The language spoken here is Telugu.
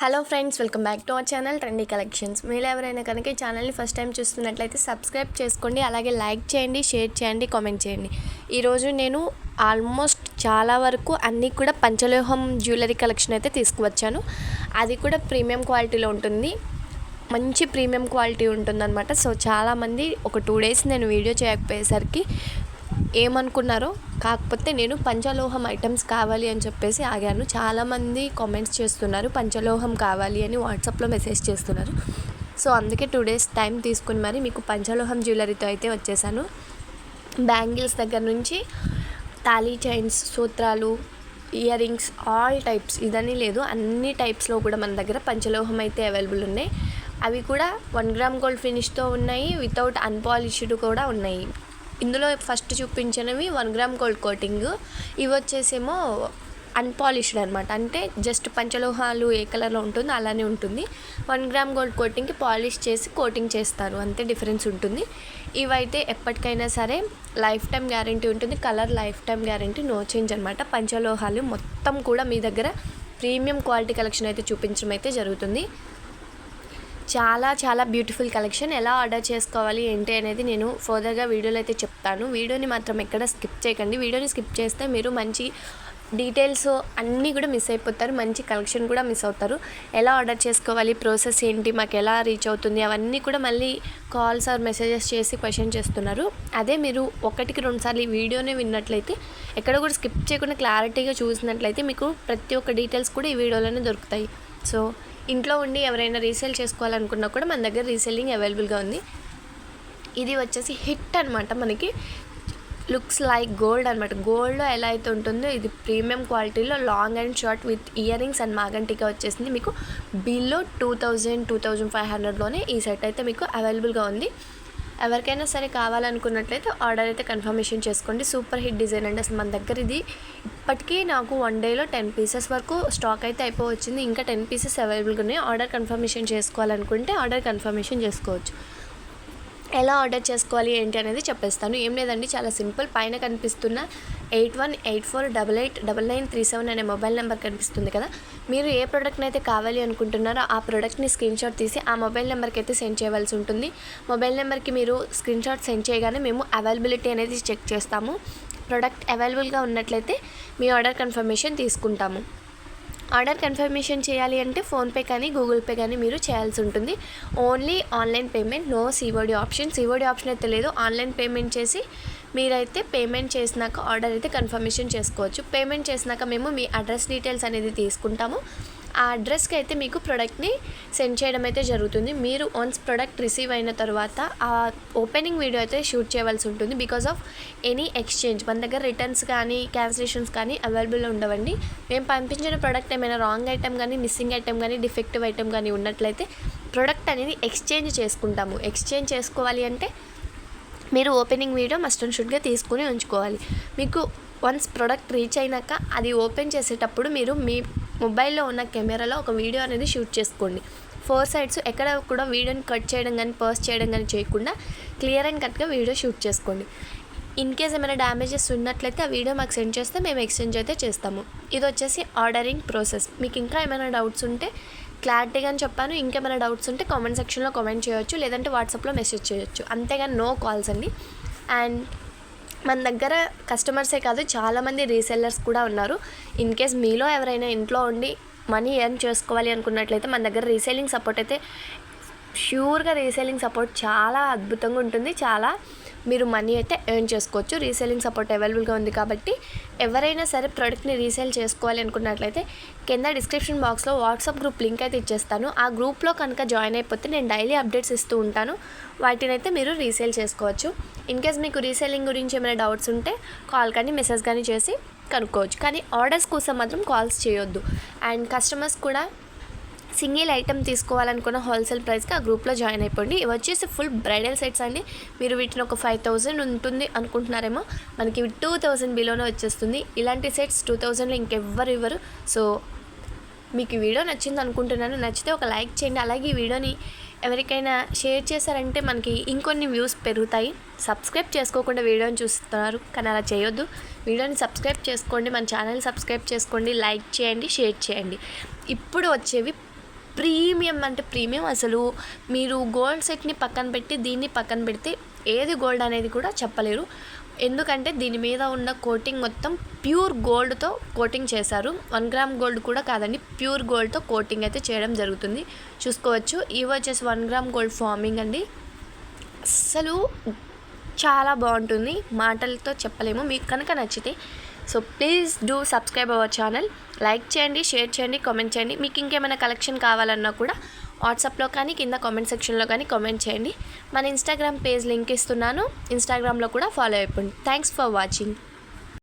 Hello friends, welcome back to our channel trendy collections. మీరు ఎవరైనా కనుక ఈ ఛానల్ని ఫస్ట్ టైం చూస్తున్నట్లయితే సబ్స్క్రైబ్ చేసుకోండి, అలాగే లైక్ చేయండి, షేర్ చేయండి, కామెంట్ చేయండి. ఈరోజు నేను ఆల్మోస్ట్ చాలా వరకు అన్నీ కూడా పంచలోహం జ్యువెలరీ కలెక్షన్ అయితే తీసుకువచ్చాను. అది కూడా ప్రీమియం క్వాలిటీలో ఉంటుంది, మంచి ప్రీమియం క్వాలిటీ ఉంటుందన్నమాట. సో చాలామంది ఒక 2 days నేను వీడియో చేయకపోయేసరికి ఏమనుకున్నారో, కాకపోతే నేను పంచలోహం ఐటమ్స్ కావాలి అని చెప్పేసి ఆగాను. చాలామంది కామెంట్స్ చేస్తున్నారు, పంచలోహం కావాలి అని వాట్సాప్లో మెసేజ్ చేస్తున్నారు. సో అందుకే 2 days టైం తీసుకుని మరి మీకు పంచలోహం జ్యువెలరీతో అయితే వచ్చేసాను. బ్యాంగిల్స్ దగ్గర నుంచి తాళీ చైన్స్, సూత్రాలు, ఇయర్ రింగ్స్, ఆల్ టైప్స్, ఇదని లేదు అన్ని టైప్స్లో కూడా మన దగ్గర పంచలోహం అయితే అవైలబుల్ ఉన్నాయి. అవి కూడా 1 gram గోల్డ్ ఫినిష్తో ఉన్నాయి, వితౌట్ అన్పాలిష్డ్ కూడా ఉన్నాయి. ఇందులో ఫస్ట్ చూపించినవి 1 gram గోల్డ్ కోటింగ్, ఇవి వచ్చేసేమో అన్పాలిష్డ్ అనమాట. అంటే జస్ట్ పంచలోహాలు ఏ కలర్లో ఉంటుందో అలానే ఉంటుంది. 1 gram గోల్డ్ కోటింగ్కి పాలిష్ చేసి కోటింగ్ చేస్తారు, అంతే డిఫరెన్స్ ఉంటుంది. ఇవైతే ఎప్పటికైనా సరే లైఫ్ టైం గ్యారంటీ ఉంటుంది, colour lifetime guarantee, no change అనమాట. పంచలోహాలు మొత్తం కూడా మీ దగ్గర ప్రీమియం క్వాలిటీ కలెక్షన్ అయితే చూపించడం అయితే జరుగుతుంది. చాలా చాలా బ్యూటిఫుల్ కలెక్షన్. ఎలా ఆర్డర్ చేసుకోవాలి ఏంటి అనేది నేను ఫర్దర్గా వీడియోలో అయితే చెప్తాను. వీడియోని మాత్రం ఎక్కడ స్కిప్ చేయకండి. వీడియోని స్కిప్ చేస్తే మీరు మంచి డీటెయిల్స్ అన్నీ కూడా మిస్ అయిపోతారు, మంచి కలెక్షన్ కూడా మిస్ అవుతారు. ఎలా ఆర్డర్ చేసుకోవాలి, ప్రాసెస్ ఏంటి, మాకు ఎలా రీచ్ అవుతుంది, అవన్నీ కూడా మళ్ళీ కాల్స్ ఆర్ మెసేజెస్ చేసి క్వశ్చన్ చేస్తున్నారు. అదే మీరు 1-2 సార్లు ఈ వీడియోనే విన్నట్లయితే, ఎక్కడ కూడా స్కిప్ చేయకుండా క్లారిటీగా చూసినట్లయితే మీకు ప్రతి ఒక్క డీటెయిల్స్ కూడా ఈ వీడియోలోనే దొరుకుతాయి. సో ఇంట్లో ఉండి ఎవరైనా రీసేల్ చేసుకోవాలనుకున్నా కూడా మన దగ్గర రీసేలింగ్ అవైలబుల్గా ఉంది. ఇది వచ్చేసి హిట్ అనమాట, మనకి లుక్స్ లైక్ గోల్డ్ అనమాట. గోల్డ్లో ఎలా అయితే ఉంటుందో ఇది ప్రీమియం క్వాలిటీలో long and short with earrings and మాగంటిగా వచ్చేసింది. మీకు బిలో 2000-2500లోనే ఈ సెట్ అయితే మీకు అవైలబుల్గా ఉంది. ఎవరికైనా సరే కావాలనుకున్నట్లయితే ఆర్డర్ అయితే కన్ఫర్మేషన్ చేసుకోండి. సూపర్ హిట్ డిజైన్ అండి. అసలు మన దగ్గర ఇది ఇప్పటికీ నాకు 1 dayలో 10 pieces వరకు స్టాక్ అయితే అయిపోవచ్చింది. ఇంకా 10 pieces అవైలబుల్గా ఉన్నాయి. ఆర్డర్ కన్ఫర్మేషన్ చేసుకోవాలనుకుంటే ఆర్డర్ కన్ఫర్మేషన్ చేసుకోవచ్చు. ఎలా ఆర్డర్ చేసుకోవాలి ఏంటి అనేది చెప్పేస్తాను. ఏం లేదండి, చాలా సింపుల్. పైన కనిపిస్తున్న 8184889937 అనే మొబైల్ నెంబర్ కనిపిస్తుంది కదా, మీరు ఏ ప్రోడక్ట్ని అయితే కావాలి అనుకుంటున్నారో ఆ ప్రోడక్ట్ని స్క్రీన్షాట్ తీసి ఆ మొబైల్ నెంబర్కి అయితే సెండ్ చేయవలసి ఉంటుంది. మొబైల్ నెంబర్కి మీరు స్క్రీన్షాట్ సెండ్ చేయగానే మేము అవైలబిలిటీ అనేది చెక్ చేస్తాము. ప్రోడక్ట్ అవైలబుల్గా ఉన్నట్లయితే మీ ఆర్డర్ కన్ఫర్మేషన్ తీసుకుంటాము. ఆర్డర్ కన్ఫర్మేషన్ చేయాలి అంటే ఫోన్పే కానీ గూగుల్ పే కానీ మీరు చేయాల్సి ఉంటుంది. Only online payment, no COD option. COD option అయితే లేదు. ఆన్లైన్ పేమెంట్ చేసి మీరైతే పేమెంట్ చేసినాక ఆర్డర్ అయితే కన్ఫర్మేషన్ చేసుకోవచ్చు. పేమెంట్ చేసినాక మేము మీ అడ్రస్ డీటెయిల్స్ అనేది తీసుకుంటాము. ఆ అడ్రస్కి అయితే మీకు ప్రోడక్ట్ని సెండ్ చేయడం అయితే జరుగుతుంది. మీరు వన్స్ ప్రోడక్ట్ రిసీవ్ అయిన తర్వాత ఆ ఓపెనింగ్ వీడియో అయితే షూట్ చేయవలసి ఉంటుంది. బికాస్ ఆఫ్ ఎనీ ఎక్స్చేంజ్, మన దగ్గర రిటర్న్స్ కానీ క్యాన్సిలేషన్స్ కానీ అవైలబుల్ ఉండవండి. మేము పంపించిన ప్రోడక్ట్ ఏమైనా రాంగ్ ఐటమ్ కానీ, మిస్సింగ్ ఐటమ్ కానీ, డిఫెక్టివ్ ఐటమ్ కానీ ఉన్నట్లయితే ప్రోడక్ట్ అనేది ఎక్స్చేంజ్ చేసుకుంటాము. ఎక్స్చేంజ్ చేసుకోవాలి అంటే మీరు ఓపెనింగ్ వీడియో మస్ట్ అండ్ షుడ్గా తీసుకుని ఉంచుకోవాలి. మీకు వన్స్ ప్రోడక్ట్ రీచ్ అయినాక అది ఓపెన్ చేసేటప్పుడు మీరు మీ మొబైల్లో ఉన్న కెమెరాలో ఒక వీడియో అనేది షూట్ చేసుకోండి. 4 sides ఎక్కడ కూడా వీడియోని కట్ చేయడం కానీ పాజ్ చేయడం కానీ చేయకుండా క్లియర్ అండ్ కట్గా వీడియో షూట్ చేసుకోండి. ఇన్ కేస్ ఏమైనా డ్యామేజెస్ ఉన్నట్లయితే ఆ వీడియో మాకు సెండ్ చేస్తే మేము ఎక్స్చేంజ్ అయితే చేస్తాము. ఇది వచ్చేసి ఆర్డరింగ్ ప్రాసెస్. మీకు ఇంకా ఏమైనా డౌట్స్ ఉంటే క్లారిటీగానే చెప్పాను. ఇంకేమైనా డౌట్స్ ఉంటే కామెంట్ సెక్షన్లో కామెంట్ చేయొచ్చు, లేదంటే వాట్సాప్లో మెసేజ్ చేయొచ్చు. అంతేగాని నో కాల్స్ అండి. అండ్ మన దగ్గర కస్టమర్సే కాదు, చాలామంది రీసెల్లర్స్ కూడా ఉన్నారు. ఇన్ కేస్ మీలో ఎవరైనా ఇంట్లో ఉండి మనీ ఎర్న్ చేసుకోవాలి అనుకున్నట్లయితే మన దగ్గర రీసేలింగ్ సపోర్ట్ అయితే ష్యూర్గా, రీసేలింగ్ సపోర్ట్ చాలా అద్భుతంగా ఉంటుంది. చాలా మీరు మనీ అయితే ఎర్న్ చేసుకోవచ్చు. రీసేలింగ్ సపోర్ట్ అవైలబుల్గా ఉంది కాబట్టి ఎవరైనా సరే ప్రోడక్ట్ని రీసేల్ చేసుకోవాలి అనుకున్నట్లయితే కింద డిస్క్రిప్షన్ బాక్స్లో వాట్సాప్ గ్రూప్ లింక్ అయితే ఇచ్చేస్తాను. ఆ గ్రూప్లో కనుక జాయిన్ అయిపోతే నేను డైలీ అప్డేట్స్ ఇస్తూ ఉంటాను. వాటినైతే మీరు రీసేల్ చేసుకోవచ్చు. ఇన్ కేస్ మీకు రీసేలింగ్ గురించి ఏమైనా డౌట్స్ ఉంటే కాల్ కానీ మెసేజ్ కానీ చేసి కనుక్కోవచ్చు. కానీ ఆర్డర్స్ కోసం మాత్రం కాల్స్ చేయొద్దు. అండ్ కస్టమర్స్ కూడా సింగిల్ ఐటమ్ తీసుకోవాలనుకున్న హోల్సేల్ ప్రైస్కి ఆ గ్రూప్లో జాయిన్ అయిపోండి. ఇవి వచ్చేసి ఫుల్ బ్రైడల్ సెట్స్ అండి. మీరు వీటిని ఒక 5000 ఉంటుంది అనుకుంటున్నారేమో, మనకి 2000 బిలోనే వచ్చేస్తుంది. ఇలాంటి సెట్స్ 2000లో ఇంకెవ్వరు ఇవ్వరు. సో మీకు ఈ వీడియో నచ్చింది అనుకుంటున్నాను. నచ్చితే ఒక లైక్ చేయండి. అలాగే ఈ వీడియోని ఎవరికైనా షేర్ చేశారంటే మనకి ఇంకొన్ని వ్యూస్ పెరుగుతాయి. సబ్స్క్రైబ్ చేసుకోకుండా వీడియోని చూస్తున్నారు కానీ అలా చేయొద్దు. వీడియోని సబ్స్క్రైబ్ చేసుకోండి, మన ఛానల్ సబ్స్క్రైబ్ చేసుకోండి, లైక్ చేయండి, షేర్ చేయండి. ఇప్పుడు వచ్చేవి ప్రీమియం అంటే ప్రీమియం. అసలు మీరు గోల్డ్ సెట్ని పక్కన పెట్టి దీన్ని పక్కన పెడితే ఏది గోల్డ్ అనేది కూడా చెప్పలేరు. ఎందుకంటే దీని మీద ఉన్న కోటింగ్ మొత్తం ప్యూర్ గోల్డ్తో కోటింగ్ చేశారు. 1 గ్రామ్ గోల్డ్ కూడా కాదండి, ప్యూర్ గోల్డ్తో కోటింగ్ అయితే చేయడం జరుగుతుంది. చూసుకోవచ్చు. ఇవి వచ్చేసి 1 గ్రామ్ గోల్డ్ ఫార్మింగ్ అండి. అస్సలు చాలా బాగుంటుంది, మాటలతో చెప్పలేము. మీకు కనుక నచ్చితే so please do subscribe our channel. Like చేయండి, షేర్ చేయండి, కామెంట్ చేయండి. మీకు ఇంకేమైనా కలెక్షన్ కావాలన్నా కూడా వాట్సాప్లో కానీ కింద కామెంట్ సెక్షన్లో కానీ కామెంట్ చేయండి. మన ఇన్స్టాగ్రామ్ పేజ్ లింక్ ఇస్తున్నాను, ఇన్స్టాగ్రామ్లో కూడా ఫాలో అయిపోండి. Thanks for watching.